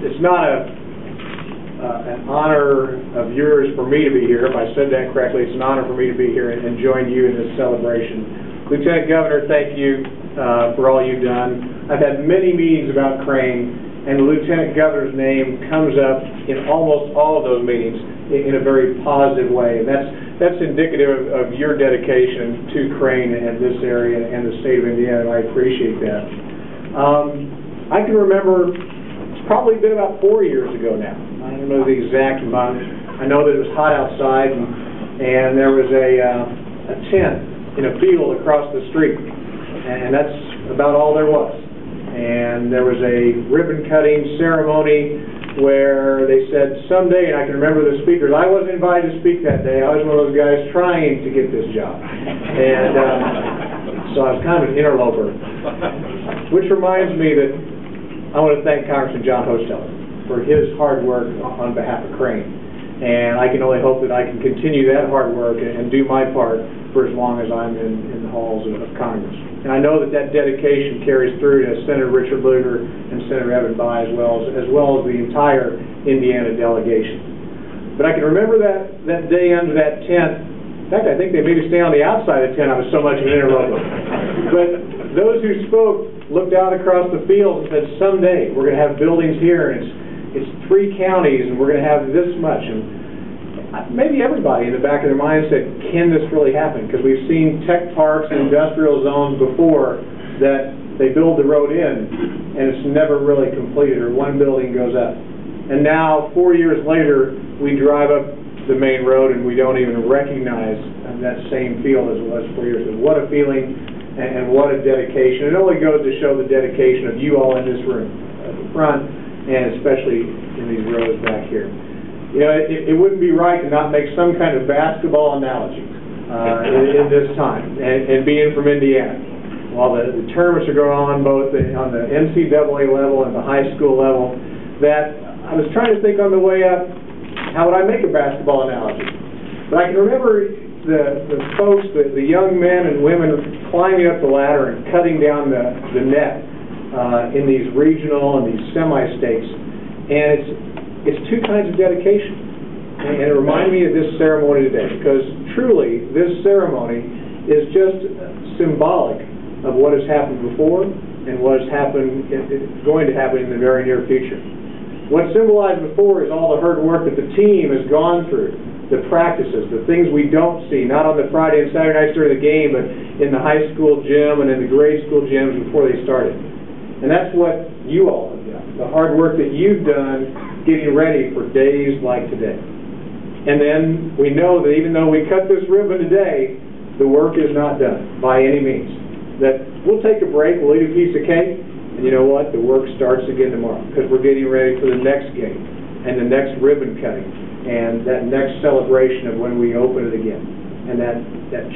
It's not an honor of yours for me to be here. If I said that correctly, it's an honor for me to be here and join you in this celebration. Lieutenant Governor, thank you for all you've done. I've had many meetings about Crane, and the Lieutenant Governor's name comes up in almost all of those meetings in a very positive way, and that's indicative of your dedication to Crane and this area and the state of Indiana, and I appreciate that. I can remember, it's probably been about 4 years ago now. I don't know the exact month. I know that it was hot outside, and there was a tent in a field across the street, and that's about all there was. And there was a ribbon-cutting ceremony where they said someday, and I can remember the speakers. I wasn't invited to speak that day. I was one of those guys trying to get this job. And so I was kind of an interloper. Which reminds me that I want to thank Congressman John Hosteller for his hard work on behalf of Crane. And I can only hope that I can continue that hard work and do my part for as long as I'm in the halls of Congress. And I know that dedication carries through to Senator Richard Lugar and Senator Evan Bayh, as well as the entire Indiana delegation. But I can remember that day under that tent. In fact, I think they made me stay on the outside of the tent. I was so much of an interloper. But those who spoke looked out across the field and said, someday we're going to have buildings here, and it's 3 counties, and we're going to have this much. And maybe everybody in the back of their mind said, can this really happen? Because we've seen tech parks and industrial zones before that they build the road in, and it's never really completed, or one building goes up. And now, 4 years later, we drive up the main road and we don't even recognize that same field as it was 4 years ago. What a feeling, and what a dedication. It only goes to show the dedication of you all in this room, at the front, and especially in these rows back here. You know, it wouldn't be right to not make some kind of basketball analogy in this time, and being from Indiana. While the tournaments are going on both on the NCAA level and the high school level, that I was trying to think on the way up, how would I make a basketball analogy? But I can remember the folks, the young men and women climbing up the ladder and cutting down the net in these regional and these semi-stakes. And it's 2 kinds of dedication. And it reminded me of this ceremony today, because truly this ceremony is just symbolic of what has happened before and what is going to happen in the very near future. What symbolized before is all the hard work that the team has gone through, the practices, the things we don't see, not on the Friday and Saturday nights during the game, but in the high school gym and in the grade school gyms before they started. And that's what you all have done, the hard work that you've done getting ready for days like today. And then we know that even though we cut this ribbon today, the work is not done by any means. That we'll take a break, we'll eat a piece of cake, and you know what? The work starts again tomorrow, because we're getting ready for the next game and the next ribbon cutting and that next celebration of when we open it again, and that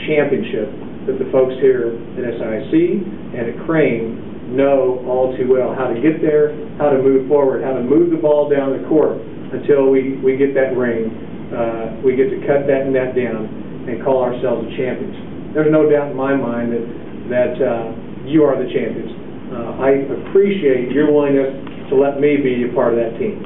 championship that the folks here at SAIC and at Crane know all too well, how to get there, how to move forward, how to move the ball down the court until we get that ring. We get to cut that net down and call ourselves the champions. There's no doubt in my mind that you are the champions. I appreciate your willingness to let me be a part of that team.